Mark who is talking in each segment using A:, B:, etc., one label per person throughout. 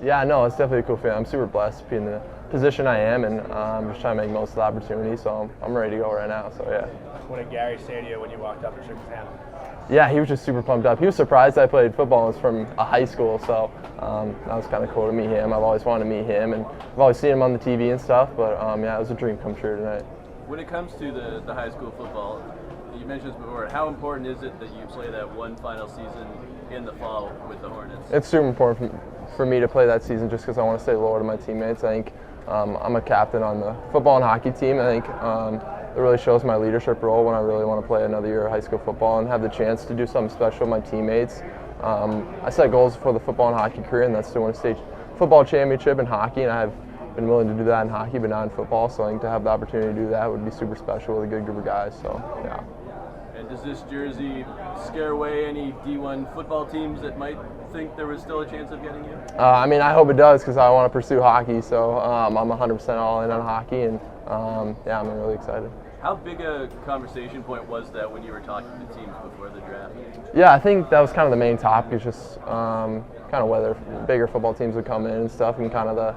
A: Yeah, no, it's definitely a cool feeling. I'm super blessed to be in the position I am, and I'm just trying to make most of the opportunity. So I'm ready to go right now. So yeah.
B: What did Gary say to you when you walked up and shook his hand?
A: Yeah, he was just super pumped up. He was surprised I played football. It was from a high school, so that was kind of cool to meet him. I've always wanted to meet him, and I've always seen him on the TV and stuff. But yeah, it was a dream come true tonight.
C: When it comes to the high school football, you mentioned this before. How important is it that you play that one final season in the fall with the Hornets?
A: It's super important for me to play that season just because I want to stay loyal to my teammates. I think I'm a captain on the football and hockey team. I think it really shows my leadership role when I really want to play another year of high school football and have the chance to do something special with my teammates. I set goals for the football and hockey career, and that's to win a state football championship in hockey, and I've been willing to do that in hockey, but not in football. So I think to have the opportunity to do that would be super special with a good group of guys. So yeah.
C: And does this jersey scare away any D1 football teams that might think there was still a chance of getting you?
A: I mean, I hope it does because I want to pursue hockey. So I'm 100% all in on hockey, and yeah, I'm really excited.
C: How big a conversation point was that when you were talking to teams before the draft?
A: Yeah, I think that was kind of the main topic, is just kind of whether bigger football teams would come in and stuff, and kind of the,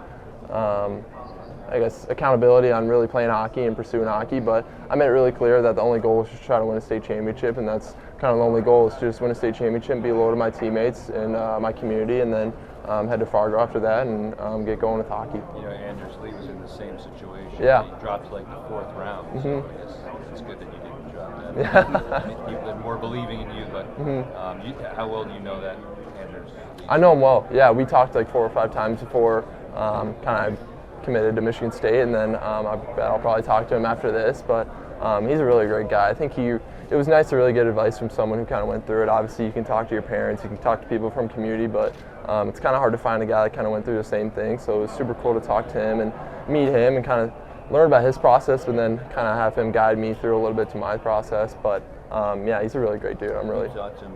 A: I guess, accountability on really playing hockey and pursuing hockey. But I made it really clear that the only goal was just try to win a state championship, and that's kind of the only goal, is to just win a state championship, be loyal to my teammates and my community, and then head to Fargo after that and get going with hockey.
D: You know, Anders Lee was in the same situation.
A: Yeah.
D: He dropped like the 4th round, so I guess it's good that you didn't drop that.
A: Yeah.
D: People are more believing in you, but how well do you know that Anders Lee?
A: I know him well. Yeah, we talked like 4 or 5 times before kind of committed to Michigan State, and then I'll probably talk to him after this. But he's a really great guy. I think it was nice to really get advice from someone who kind of went through it. Obviously, you can talk to your parents, you can talk to people from community, but it's kind of hard to find a guy that kind of went through the same thing. So it was super cool to talk to him and meet him and kind of learn about his process, but then kind of have him guide me through a little bit to my process. But yeah, he's a really great dude. I'm really.
D: You talked to him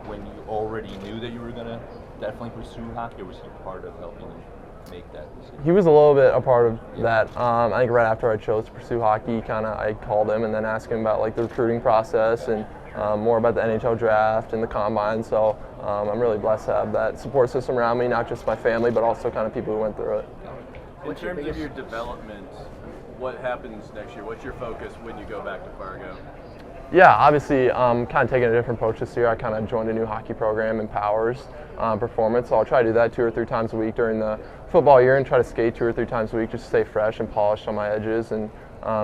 D: when you already knew that you were going to definitely pursue hockey, or was he part of helping you make that decision?
A: He was a little bit a part of that. I think right after I chose to pursue hockey, I called him and then asked him about like the recruiting process and more about the NHL draft and the combine. So I'm really blessed to have that support system around me, not just my family, but also kind of people who went through it.
C: In terms of your development, what happens next year? What's your focus when you go back to Fargo?
A: Yeah, obviously, kind of taking a different approach this year. I kind of joined a new hockey program in Powers Performance, so I'll try to do that 2 or 3 times a week during the football year and try to skate 2 or 3 times a week, just to stay fresh and polished on my edges and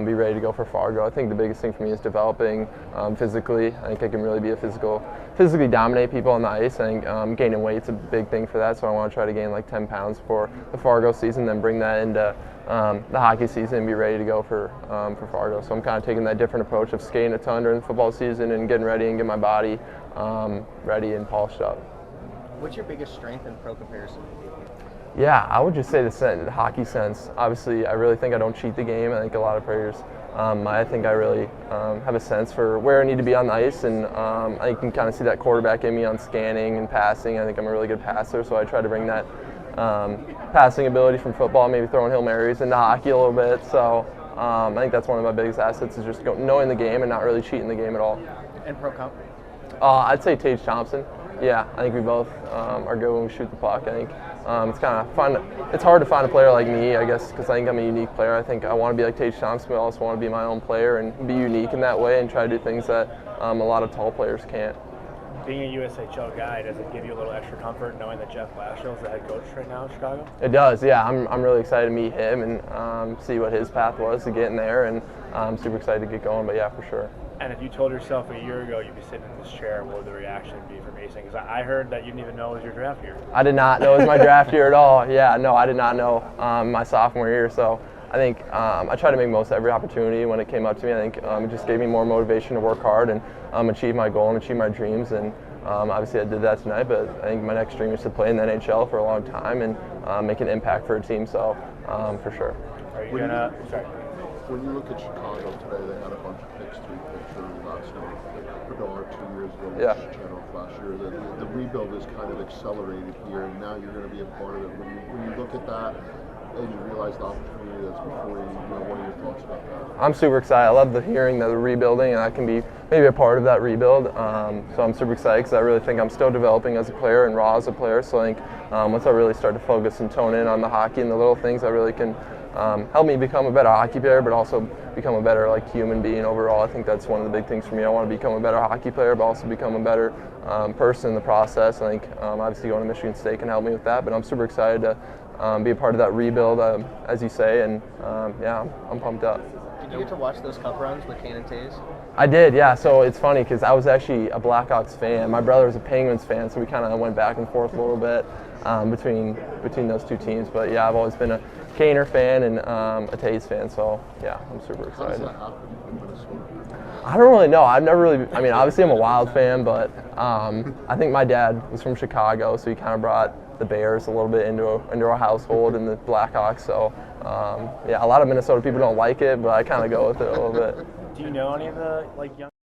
A: be ready to go for Fargo. I think the biggest thing for me is developing physically. I think I can really be physically dominate people on the ice. I think gaining weight's a big thing for that, so I want to try to gain like 10 pounds for the Fargo season, then bring that into the hockey season and be ready to go for Fargo. So I'm kind of taking that different approach of skating a ton during the football season and getting ready and get my body ready and polished up.
E: What's your biggest strength in pro comparison?
A: Yeah, I would just say the hockey sense. Obviously, I really think I don't cheat the game. I think a lot of players, I think I really have a sense for where I need to be on the ice, and I can kind of see that quarterback in me on scanning and passing. I think I'm a really good passer, so I try to bring that passing ability from football, maybe throwing Hail Marys into hockey a little bit. So I think that's one of my biggest assets, is just knowing the game and not really cheating the game at all.
E: And pro comp?
A: I'd say Tage Thompson. Yeah, I think we both are good when we shoot the puck. I think it's kind of fun. It's hard to find a player like me, I guess, because I think I'm a unique player. I think I want to be like Tage Thompson, but I also want to be my own player and be unique in that way and try to do things that a lot of tall players can't.
B: Being a USHL guy, does it give you a little extra comfort knowing that Jeff Blashill is the head coach right now in Chicago?
A: It does, yeah. I'm really excited to meet him and see what his path was to getting there, and I'm super excited to get going, but yeah, for sure.
B: And if you told yourself a year ago you'd be sitting in this chair, what would the reaction be for Mason? Because I heard that you didn't even know it was your draft year.
A: I did not know it was my draft year at all. Yeah, no, I did not know my sophomore year. So I think I tried to make most of every opportunity when it came up to me. I think it just gave me more motivation to work hard and achieve my goal and achieve my dreams. And obviously I did that tonight, but I think my next dream is to play in the NHL for a long time and make an impact for a team. So for sure.
B: Are you gonna? Sorry.
F: When you look at Chicago today, they had a bunch of picks to picture last year. Bedard 2 years ago,
A: Yeah.
F: Channel last year. The rebuild is kind of accelerated here, and now you're going to be a part of it. When you look at that, and you realize the opportunity that's before you, what are your thoughts about that?
A: I'm super excited. I love the hearing that they're rebuilding, and I can be maybe a part of that rebuild. So I'm super excited because I really think I'm still developing as a player and raw as a player. So I think once I really start to focus and tone in on the hockey and the little things, I really can help me become a better hockey player, but also become a better human being overall. I think that's one of the big things for me. I want to become a better hockey player, but also become a better person in the process. I think obviously going to Michigan State can help me with that, but I'm super excited to be a part of that rebuild, as you say, and yeah, I'm pumped up.
E: Did you get to watch those cup runs with Kane and Taves?
A: I did, yeah. So it's funny because I was actually a Blackhawks fan. My brother was a Penguins fan, so we kind of went back and forth a little bit between those two teams. But yeah, I've always been a Kaner fan and a Taves fan, so yeah, I'm super
F: How does
A: excited.
F: that happen in Minnesota?
A: I don't really know. I've never really. I mean, obviously I'm a Wild fan, but I think my dad was from Chicago, so he kind of brought the Bears a little bit into our household and the Blackhawks. So yeah, a lot of Minnesota people don't like it, but I kind of go with it a little bit.
B: Do you know any of the young